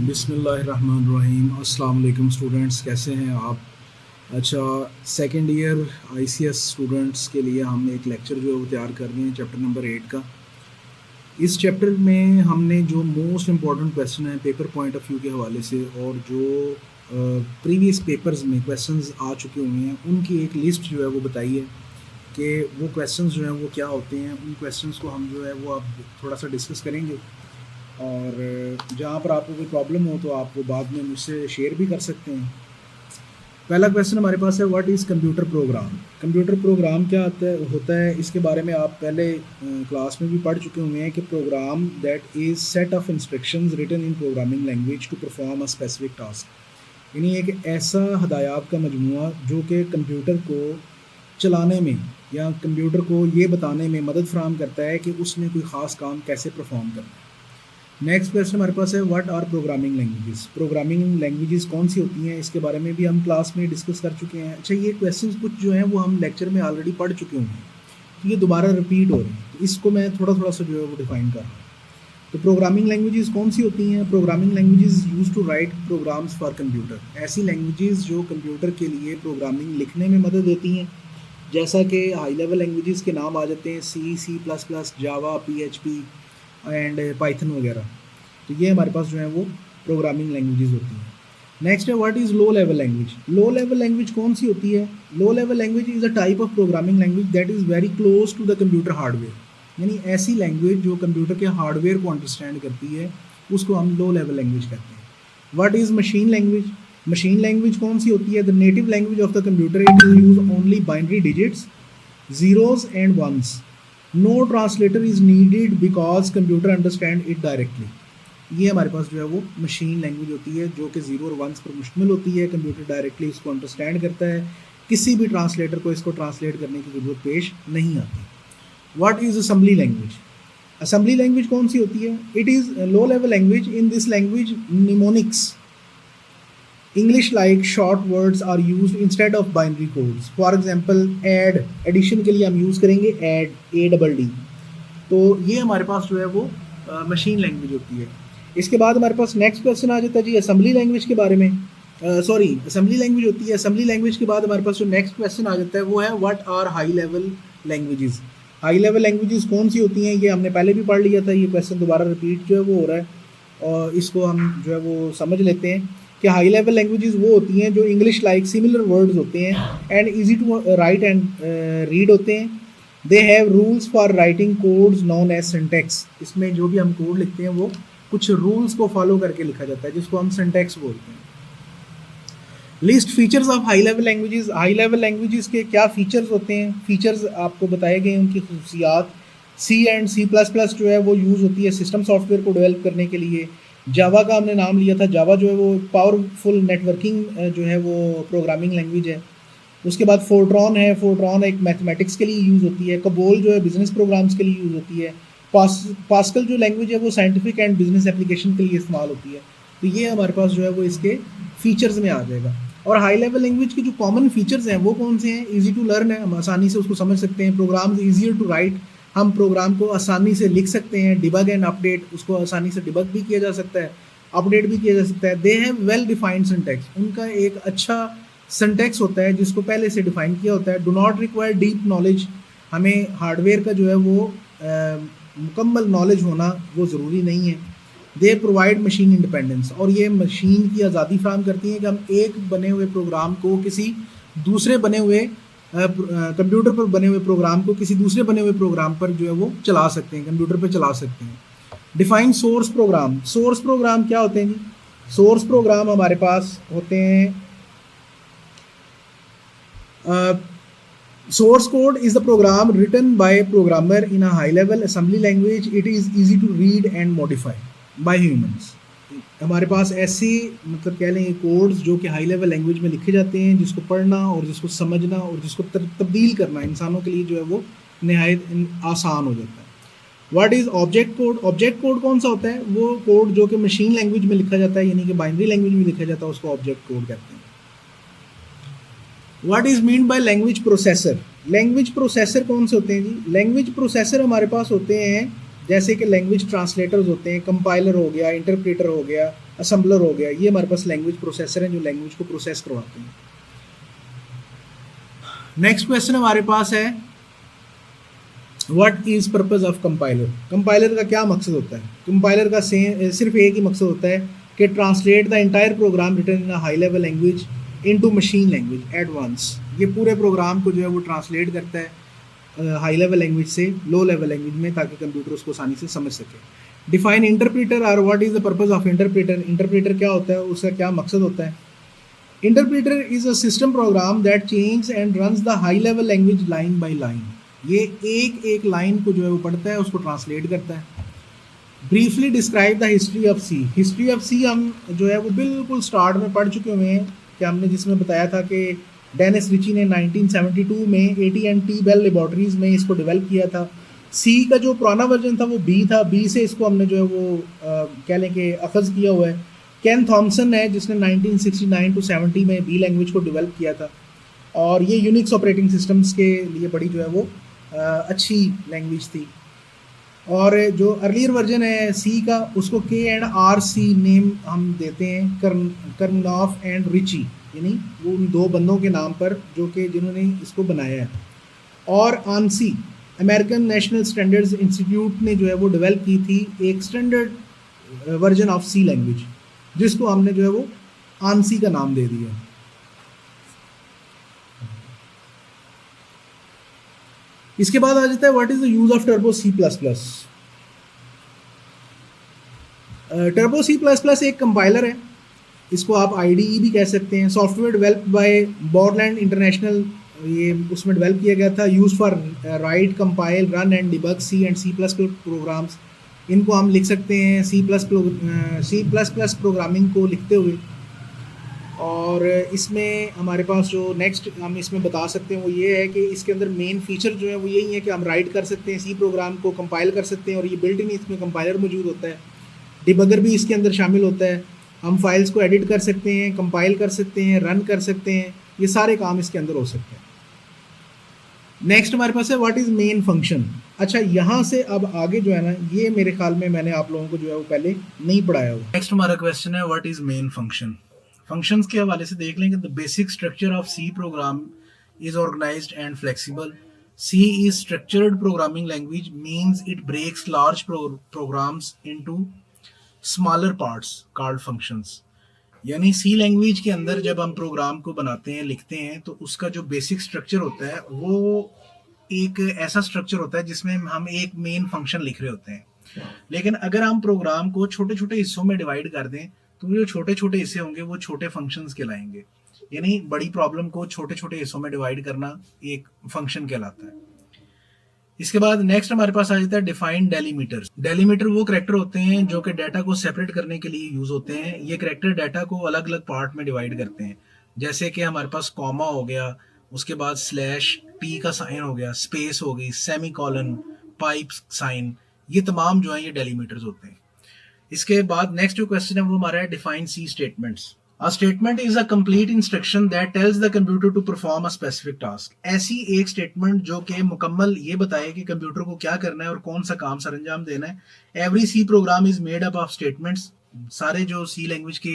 बिस्मिल्लाहिर्रहमानिर्रहीम। अस्सलाम वालेकुम स्टूडेंट्स, कैसे हैं आप? अच्छा, सेकंड ईयर आईसीएस स्टूडेंट्स के लिए हम एक लेक्चर जो है वो तैयार कर रहे हैं चैप्टर नंबर 8 का। इस चैप्टर में हमने जो मोस्ट इम्पॉर्टेंट क्वेश्चन है पेपर पॉइंट ऑफ व्यू के हवाले से और जो प्रीवियस पेपर्स में क्वेश्चंस आ चुके हुए हैं उनकी एक लिस्ट जो है वो बताई है कि वो क्वेश्चंस जो हैं वो क्या होते हैं। उन क्वेश्चंस को हम जो है वो अब थोड़ा सा डिस्कस करेंगे और जहाँ पर आपको कोई प्रॉब्लम हो तो आप वो बाद में मुझसे शेयर भी कर सकते हैं। पहला क्वेश्चन हमारे पास है, what is computer program. Computer program क्या होता है इसके बारे में आप पहले क्लास में भी पढ़ चुके होंगे हैं कि program that is set of instructions written in programming language to perform a specific task. यानी एक ऐसा हदायत का मजमूआ जो कि कंप्यूटर को चलाने में या कंप्यूटर को ये बताने में मदद फराहम करता है कि उसने कोई ख़ास काम कैसे परफॉर्म करना है। नेक्स्ट क्वेश्चन हमारे पास है, what R programming languages. Programming languages कौन सी होती हैं, इसके बारे में भी हम क्लास में डिस्कस कर चुके हैं। अच्छा, ये क्वेश्चंस कुछ जो हैं वो हम लेक्चर में ऑलरेडी पढ़ चुके होंगे, तो ये दोबारा रिपीट हो रहे हैं, तो इसको मैं थोड़ा थोड़ा सा जो है वो डिफाइन कर रहा हूँ। तो प्रोग्रामिंग लैंग्वेजेस कौन सी होती हैं? Programming languages use to write programs for computer. ऐसी लैंग्वेजेस जो कंप्यूटर के लिए प्रोग्रामिंग लिखने में मदद देती हैं, जैसा कि हाई लेवल लैंग्वेजेस के नाम आ जाते हैं C++, Java, PHP and Python वगैरह। तो ये हमारे पास जो है वो प्रोग्रामिंग लैंग्वेजेस होती हैं। नेक्स्ट है, what is low level language. Low level language कौन सी होती है? Low level language is a type of programming language that is very close to the computer hardware. यानी ऐसी लैंग्वेज जो कंप्यूटर के हार्डवेयर को अंडरस्टैंड करती है उसको हम लो लेवल लैंग्वेज कहते हैं। What is machine language. Machine language कौन सी होती है? The native language of the computer, it is use only binary digits, zeros and ones. No translator is needed because computer understand it directly. ये हमारे पास जो है वो मशीन लैंग्वेज होती है जो कि ज़ीरो और वंस पर मुश्तमिल होती है। कंप्यूटर डायरेक्टली इसको अंडरस्टैंड करता है, किसी भी ट्रांसलेटर को इसको ट्रांसलेट करने की ज़रूरत पेश नहीं आती। What is assembly language. Assembly language कौन सी होती है? It is low level language. In this language mnemonics English like short words are used instead of binary codes. For example, add, addition के लिए हम यूज़ करेंगे add, ADD। तो ये हमारे पास जो है वो मशीन लैंग्वेज होती है। इसके बाद हमारे पास नेक्स्ट क्वेश्चन आ जाता है जी असेंबली लैंग्वेज के बारे में। असेंबली लैंग्वेज होती है। असेंबली लैंग्वेज के बाद हमारे पास जो नेक्स्ट क्वेश्चन आ जाता है वो है, what are high level languages. High level languages कौन सी होती हैं? ये हमने पहले भी पढ़ लिया था, ये क्वेश्चन दोबारा रिपीट जो है वो हो रहा है और इसको हम जो है वो समझ लेते हैं कि हाई लेवल लैंग्वेजेस वो होती हैं जो इंग्लिश लाइक सिमिलर वर्ड्स होते हैं and easy to write and read होते हैं। They have rules for writing codes known as syntax. इसमें जो भी हम कोड लिखते हैं वो कुछ रूल्स को फॉलो करके लिखा जाता है जिसको हम सिंटैक्स बोलते हैं। List features of high level languages. High level languages के क्या फीचर्स होते हैं? फीचर्स आपको बताए गए, उनकी खसूसियात। C एंड C++ जो है वो यूज़ होती है सिस्टम सॉफ्टवेयर को डेवलप करने के लिए। जावा का हमने नाम लिया था, जावा जो है वो पावरफुल नेटवर्किंग जो है वो प्रोग्रामिंग लैंग्वेज है। उसके बाद फोर्ट्रॉन है, फोर्ट्रॉन एक मैथमेटिक्स के लिए यूज़ होती है। कबोल जो है बिजनेस प्रोग्राम्स के लिए यूज़ होती है। पास्कल जो लैंग्वेज है वो साइंटिफिक एंड बिजनेस एप्लीकेशन के लिए इस्तेमाल होती है। तो ये हमारे पास जो है वो इसके फीचर्स में आ जाएगा। और हाई लेवल लैंग्वेज के जो कॉमन फीचर्स हैं वो कौन से हैं? ईजी टू लर्न है, हम आसानी से उसको समझ सकते हैं। प्रोग्राम्स ईजियर टू राइट, हम प्रोग्राम को आसानी से लिख सकते हैं। डिबग एंड अपडेट, उसको आसानी से डिबग भी किया जा सकता है, अपडेट भी किया जा सकता है। They have well defined syntax, उनका एक अच्छा सिंटैक्स होता है जिसको पहले से डिफाइन किया होता है। Do not require deep knowledge, हमें हार्डवेयर का जो है वो मुकम्मल नॉलेज होना वो ज़रूरी नहीं है। दे प्रोवाइड मशीन इंडिपेंडेंस, और ये मशीन की आज़ादी फराहम करती हैं कि हम एक बने हुए प्रोग्राम को किसी दूसरे बने हुए कंप्यूटर पर बने हुए प्रोग्राम को किसी दूसरे बने हुए प्रोग्राम पर जो है वो चला सकते हैं, कंप्यूटर पर चला सकते हैं। Define source program. Source program क्या होते हैं जी? सोर्स प्रोग्राम हमारे पास होते हैं, source code is the program written by programmer in a high level assembly language. It is easy to read and modify by humans. हमारे पास ऐसे मतलब कह लें कोड्स जो कि हाई लेवल लैंग्वेज में लिखे जाते हैं जिसको पढ़ना और जिसको समझना और जिसको तब्दील करना इंसानों के लिए जो है वो नहायत आसान हो जाता है। What is object code. Object code कौन सा होता है? वो कोड जो कि मशीन लैंग्वेज में लिखा जाता है, यानी कि बाइनरी लैंग्वेज में लिखा जाता है, उसको ऑब्जेक्ट कोड कहते हैं। What is mean by language processor. Language processor कौन से होते हैं जी? लैंग्वेज प्रोसेसर हमारे पास होते हैं जैसे कि लैंग्वेज ट्रांसलेटर्स होते हैं, कंपाइलर हो गया, इंटरप्रेटर हो गया, असेंबलर हो गया, ये हमारे पास लैंग्वेज प्रोसेसर हैं जो लैंग्वेज को प्रोसेस करवाते हैं। नेक्स्ट क्वेश्चन हमारे पास है what is purpose of compiler. Compiler का क्या मकसद होता है? कंपाइलर का सिर्फ एक ही मकसद होता है कि translate the entire program written in a high level language into machine language at once. ये पूरे प्रोग्राम को जो है वो ट्रांसलेट करता है हाई लेवल लैंग्वेज से लो लेवल लैंग्वेज में, ताकि कंप्यूटर उसको आसानी से समझ सके। डिफाइन इंटरप्रेटर और what is the purpose of interpreter. Interpreter क्या होता है, उसका क्या मकसद होता है? Interpreter is a system program that change and runs the high level language line by line. ये एक एक लाइन को जो है वो पढ़ता है, उसको ट्रांसलेट करता है। Briefly describe the history of C. History of C हम जो है वो बिल्कुल स्टार्ट में पढ़ चुके हुए हैं, कि हमने जिसमें बताया था कि डेनिस रिची ने 1972 में AT&T बेल लेबॉर्ट्रीज में इसको डेवलप किया था। सी का जो पुराना वर्जन था वो बी था, बी से इसको हमने जो है वो कह लें कि अखज़ किया हुआ है। केन थॉमसन है जिसने 1969 to 70 में बी लैंग्वेज को डेवलप किया था, और ये यूनिक्स ऑपरेटिंग सिस्टम्स के लिए बड़ी जो है वो अच्छी लैंग्वेज थी। और जो अर्लियर वर्जन है सी का, उसको K&RC नेम हम देते हैं, कर्नॉफ एंड रिची, यानी वो उन दो बंदों के नाम पर जो कि जिन्होंने इसको बनाया है। और ANSI, American National Standards Institute ने जो है वो डेवलप की थी एक standard version of C language, जिसको हमने जो है वो आंसी का नाम दे दिया। इसके बाद आ जाता है what is the use of Turbo C plus plus. Turbo C plus plus एक कंपाइलर है, इसको आप IDE भी कह सकते हैं। Software developed by Borland International, ये उसमें डेवलप किया गया था। Use for write, compile, run and debug C and C plus plus programs. इनको हम लिख सकते हैं सी प्लस प्लस प्रोग्रामिंग को लिखते हुए। और इसमें हमारे पास जो नेक्स्ट हम इसमें बता सकते हैं वो ये है कि इसके अंदर मेन फीचर जो है वो यही है कि हम राइट कर सकते हैं सी प्रोग्राम को, कंपाइल कर सकते हैं, और ये बिल्ट इन इसमें कंपाइलर मौजूद होता है। डिबगर भी इसके अंदर शामिल होता है। हम फाइल्स को एडिट कर सकते हैं, कंपाइल कर सकते हैं, रन कर सकते हैं, ये सारे काम इसके अंदर हो सकते हैं। नेक्स्ट हमारे पास है व्हाट इज़ मेन फंक्शन। अच्छा, यहाँ से अब आगे जो है ना, ये मेरे ख्याल में मैंने आप लोगों को जो है वो पहले नहीं पढ़ाया हुआ। नेक्स्ट हमारा क्वेश्चन है what is main function. Functions के हवाले से देख लेंगे। The basic structure of C program is organized and flexible. C is structured programming language, means it breaks large programs into smaller parts called functions. यानी C language के अंदर जब हम प्रोग्राम को बनाते हैं, लिखते हैं, तो उसका जो बेसिक स्ट्रक्चर होता है वो एक ऐसा स्ट्रक्चर होता है जिसमें हम एक मेन फंक्शन लिख रहे होते हैं। लेकिन अगर हम प्रोग्राम को छोटे छोटे हिस्सों में डिवाइड कर दें तो जो छोटे छोटे हिस्से होंगे वो छोटे फंक्शंस कहलाएंगे। यानी बड़ी प्रॉब्लम को छोटे छोटे हिस्सों में डिवाइड करना एक फंक्शन कहलाता है। इसके बाद नेक्स्ट हमारे पास आ जाता है डिफाइंड डेलीमीटर। डेलीमीटर वो कैरेक्टर होते हैं जो कि डाटा को सेपरेट करने के लिए यूज होते हैं। ये कैरेक्टर डाटा को अलग अलग पार्ट में डिवाइड करते हैं, जैसे कि हमारे पास कॉमा हो गया, उसके बाद स्लैश, टी का साइन हो गया, स्पेस हो गई, सेमी कॉलन, पाइप साइन, ये तमाम जो है ये डेलीमीटर्स होते हैं। इसके बाद नेक्स्ट जो क्वेश्चन है वो हमारा है define C statements. A statement is a complete instruction that tells the computer to perform a specific task. ऐसी एक स्टेटमेंट जो कि मुकम्मल ये बताए कि कंप्यूटर को क्या करना है और कौन सा काम सरंजाम देना है। Every C program is made up of statements. सारे जो C लैंग्वेज के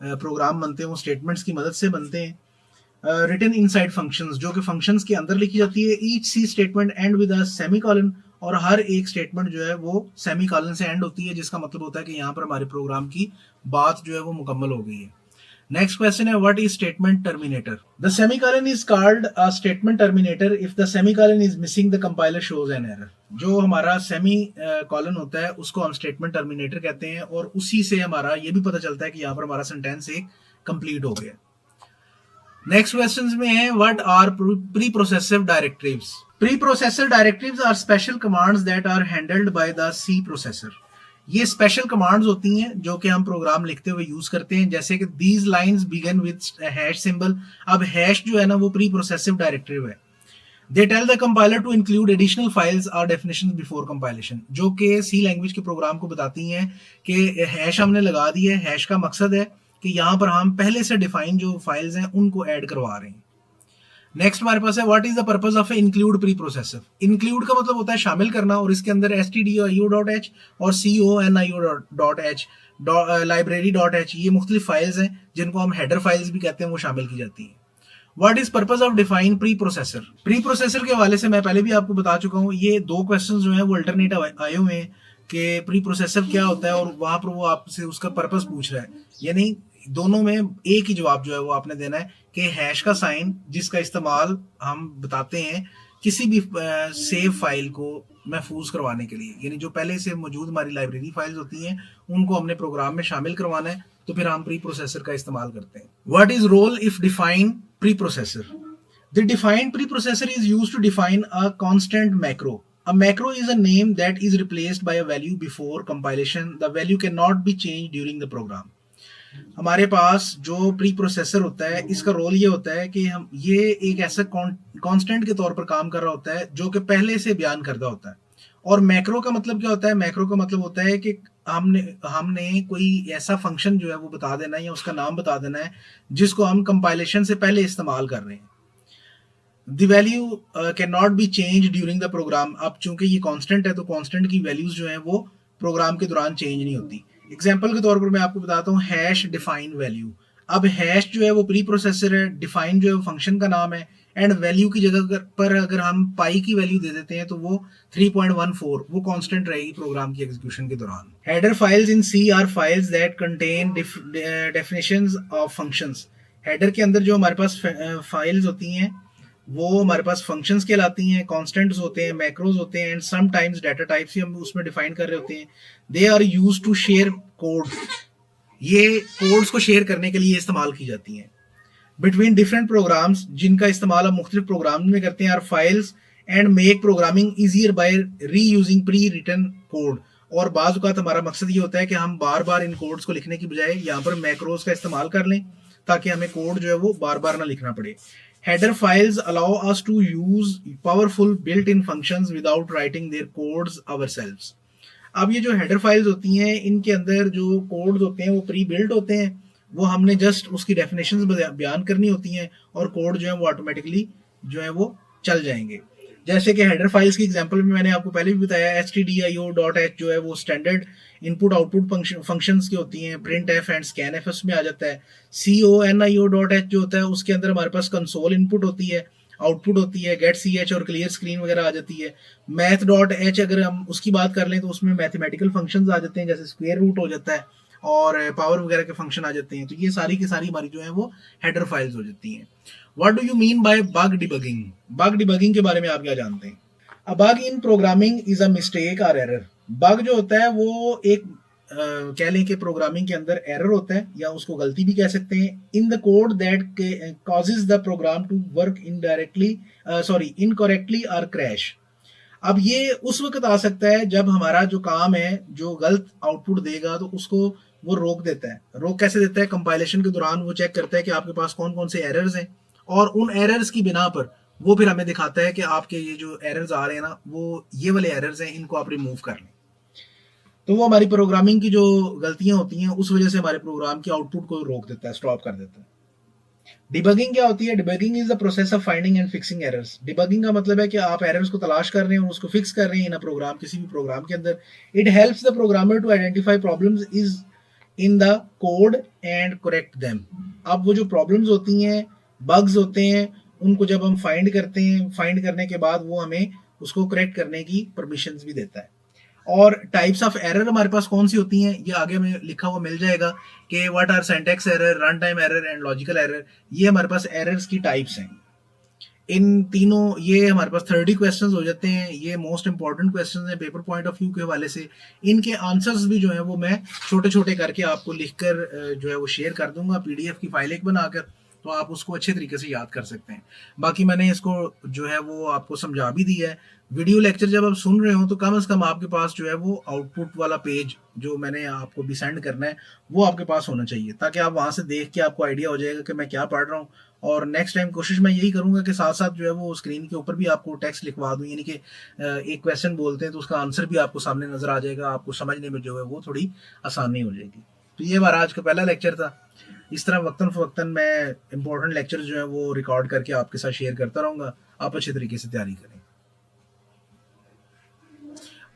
प्रोग्राम बनते हैं वो स्टेटमेंट्स की मदद से बनते हैं। रिटन इनसाइड फंक्शंस, जो कि फंक्शंस के अंदर लिखी जाती है। Each C statement end with a semicolon, और हर एक स्टेटमेंट जो है वो सेमीकोलन से एंड होती है, जिसका मतलब होता है कि यहाँ पर हमारे प्रोग्राम की बात जो है वो मुकम्मल हो गई है। नेक्स्ट क्वेश्चन है what is statement terminator. The semicolon is called a statement terminator if the semicolon is missing the compiler shows an error. जो हमारा सेमी कॉलन होता है उसको हम स्टेटमेंट टर्मिनेटर कहते हैं, और उसी से हमारा ये भी पता चलता है कि यहाँ पर हमारा सेंटेंस एक कंप्लीट हो गया। नेक्स्ट क्वेश्चन में है what are preprocessive directives. Preprocessor directives are special commands that are handled by the C processor. ये स्पेशल कमांड्स होती हैं जो कि हम प्रोग्राम लिखते हुए यूज करते हैं, जैसे कि these lines begin with hash symbol. अब हैश जो है ना वो प्री प्रोसेसिव डायरेक्टिव है। They tell the compiler to include additional files और डेफिनेशंस बिफोर कंपाइलेशन, जो कि सी लैंग्वेज के प्रोग्राम को बताती हैं कि हैश हमने लगा दी है। हैश का मकसद है कि यहाँ पर हम पहले से डिफाइन जो फाइल्स हैं उनको ऐड करवा रहे हैं। नेक्स्ट हमारे पास है what is the purpose of include pre processor. Include का मतलब होता है शामिल करना, और इसके अंदर stdio.h और conio.h library.h ये मुख्तलिफ फाइल्स हैं जिनको हम हेडर फाइल्स भी कहते हैं, वो शामिल की जाती हैं। What is purpose of define pre processor. Pre processor के हवाले से मैं पहले भी आपको बता चुका हूँ, ये दो क्वेश्चन जो है वो अल्टरनेट आए हुए हैं कि प्री प्रोसेसर क्या होता है, और वहां पर वो आपसे उसका पर्पस पूछ रहा है, यानी दोनों में एक ही जवाब जो है वो आपने देना है कि हैश का साइन जिसका इस्तेमाल हम बताते हैं किसी भी सेव फाइल को महफूज करवाने के लिए, यानी जो पहले से मौजूद हमारी लाइब्रेरी फाइल्स होती हैं उनको हमने प्रोग्राम में शामिल करवाना है, तो फिर हम प्री प्रोसेसर का इस्तेमाल करते हैं। What is role if define preprocessor. The defined preprocessor is used to define a constant macro. A macro is a name that is replaced by a value before compilation. The value cannot be changed during the program. हमारे पास जो pre processor होता है इसका role ये होता है कि हम ये एक ऐसा कांस्टेंट के तौर पर काम कर रहा होता है जो कि पहले से बयान करदा होता है। और मैक्रो का मतलब क्या होता है, मैक्रो का मतलब होता है कि हमने कोई ऐसा फंक्शन जो है वो बता देना है या उसका नाम बता देना है जिसको हम कंपाइलेशन से पहले इस्तेमाल कर रहे हैं। The value can not be change during the program. अब चूंकि ये कांस्टेंट है तो कांस्टेंट की वैल्यूज जो है वो प्रोग्राम के दौरान चेंज नहीं होती। एग्जाम्पल के तौर पर मैं आपको बताता हूँ हैश डिफाइन वैल्यू। अब हैश जो है वो प्री प्रोसेसर है, डिफाइन जो है वो फंक्शन का नाम है, एंड वैल्यू की जगह पर अगर हम पाई की वैल्यू दे देते हैं तो वो 3.14 वो कांस्टेंट रहेगी प्रोग्राम की एग्जीक्यूशन के दौरान। Header files in C are files that contain definitions of functions. Header के अंदर जो हमारे पास फाइल्स होती हैं वो हमारे पास फंक्शंस कहलाती हैं, कॉन्स्टेंट्स होते हैं, मैक्रोज होते हैं, एंड समटाइम्स डाटा टाइप्स ही हम उसमें डिफाइन कर रहे होते हैं। They are use to share code. ये कोड्स को शेयर करने के लिए इस्तेमाल की जाती हैं। बिटवीन डिफरेंट प्रोग्राम्स जिनका इस्तेमाल हम मुख्तलिफ प्रोग्राम में करते हैं, are files and make programming easier by reusing pre written code. और बाज़ औक़ात हमारा मकसद ये होता है कि हम बार बार इन कोड्स को लिखने की बजाय यहाँ पर मैक्रोज का इस्तेमाल कर लें ताकि हमें कोड जो है वो बार बार ना लिखना पड़े। Header files allow us to use powerful built-in functions without writing their codes ourselves. अब ये जो header files होती हैं इनके अंदर जो codes होते हैं वो प्री बिल्ट होते हैं, वो हमने जस्ट उसकी definitions बयान करनी होती हैं और कोड जो है वो ऑटोमेटिकली जो है वो चल जाएंगे। जैसे कि हेडर फाइल्स की एग्जांपल में मैंने आपको पहले भी बताया, stdio.h जो है वो स्टैंडर्ड इनपुट आउटपुट फंक्शंस की होती हैं, print F and scan F उसमें आ जाता है। conio.h जो होता है उसके अंदर हमारे पास कंसोल इनपुट होती है, आउटपुट होती है, गेट सी एच और क्लियर स्क्रीन वगैरह आ जाती है। math.h अगर हम उसकी बात कर लें तो उसमें मैथमेटिकल फंक्शंस आ जाते हैं, जैसे स्क्वायर रूट हो जाता है और पावर वगैरह के फंक्शन आ जाते हैं। तो ये सारी की सारी हमारी जो है वो हेडर फाइल्स हो जाती हैं। What do you mean by bug debugging. Bug debugging के बारे में आप क्या जानते हैं। A bug in programming is a mistake और एरर। बग जो होता है वो एक कह लें कि प्रोग्रामिंग के अंदर एरर होता है या उसको गलती भी कह सकते हैं, in the code that causes the program to work incorrectly और क्रैश। अब ये उस वक्त आ सकता है जब हमारा जो काम है जो गलत आउटपुट देगा तो उसको वो रोक देता है। रोक कैसे देता है, कंपाइलेशन के दौरान वो चेक करता है कि आपके पास कौन कौन से एरर्स हैं और उन एरर्स की बिना पर वो फिर हमें दिखाता है कि आपके ये जो एरर्स आ रहे हैं ना वो ये वाले एरर्स हैं, इनको आप रिमूव कर लें। तो वो हमारी प्रोग्रामिंग की जो गलतियां होती हैं उस वजह से हमारे प्रोग्राम की आउटपुट को रोक देता है, स्टॉप कर देता है। डिबगिंग क्या होती है। Debugging is the process of finding and fixing errors. Debugging का मतलब है कि आप एरर्स को तलाश कर रहे हैं और उसको फिक्स कर रहे हैं इन प्रोग्राम, किसी भी प्रोग्राम के अंदर। It helps the programmer to identify problems is in the code and correct them. अब वो जो प्रॉब्लम्स होती हैं, बग्स होते हैं, उनको जब हम फाइंड करते हैं, फाइंड करने के बाद वो हमें उसको करेक्ट करने की परमिशंस भी देता है। और टाइप्स ऑफ एरर हमारे पास कौन सी होती हैं ये आगे में लिखा हुआ मिल जाएगा कि what are syntax error, run time error and logical error. ये हमारे पास एरर्स की टाइप्स हैं। इन तीनों ये हमारे पास 30 क्वेश्चंस हो जाते हैं। ये मोस्ट इंपॉर्टेंट क्वेश्चंस हैं पेपर पॉइंट ऑफ व्यू के हवाले से। इनके आंसर्स भी जो है वो मैं छोटे छोटे करके आपको लिखकर जो है वो शेयर कर दूंगा पीडीएफ की फाइल एक बनाकर, तो आप उसको अच्छे तरीके से याद कर सकते हैं। बाकी मैंने इसको जो है वो आपको समझा भी दिया है। वीडियो लेक्चर जब आप सुन रहे हो तो कम से कम आपके पास जो है वो आउटपुट वाला पेज जो मैंने आपको भी सेंड करना है वो आपके पास होना चाहिए, ताकि आप वहाँ से देख के आपको आइडिया हो जाएगा कि मैं क्या पढ़ रहा हूँ। और नेक्स्ट टाइम कोशिश मैं यही करूँगा कि साथ साथ जो है वो स्क्रीन के ऊपर भी आपको टेक्स्ट लिखवा दूँ, यानी कि एक क्वेश्चन बोलते हैं तो उसका आंसर भी आपको सामने नजर आ जाएगा, आपको समझने में जो है वो थोड़ी आसानी हो जाएगी। तो ये हमारा आज का पहला लेक्चर था। इस तरह वक्तन मैं इंपॉर्टेंट लेक्चर जो है वो रिकॉर्ड करके आपके साथ शेयर करता रहूँगा। आप अच्छे तरीके से तैयारी करें।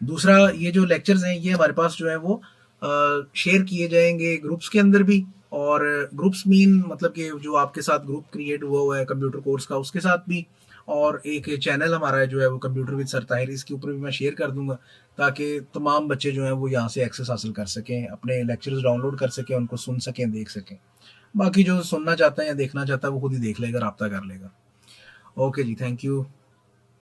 दूसरा, ये जो लेक्चर्स हैं ये हमारे पास जो है वो शेयर किए जाएंगे ग्रुप्स के अंदर भी, और ग्रुप्स मीन मतलब कि जो आपके साथ ग्रुप क्रिएट हुआ है कंप्यूटर कोर्स का उसके साथ भी, और एक चैनल हमारा है जो है वो कंप्यूटर विद सर ताहिर, इसके ऊपर भी मैं शेयर कर दूंगा ताकि तमाम बच्चे जो हैं वो यहाँ से एक्सेस हासिल कर सकें, अपने लेक्चर्स डाउनलोड कर सकें, उनको सुन सकें, देख सकें। बाकी जो सुनना चाहता है या देखना चाहता है वो खुद ही देख लेगा, रब्ता कर लेगा। ओके जी, थैंक यू।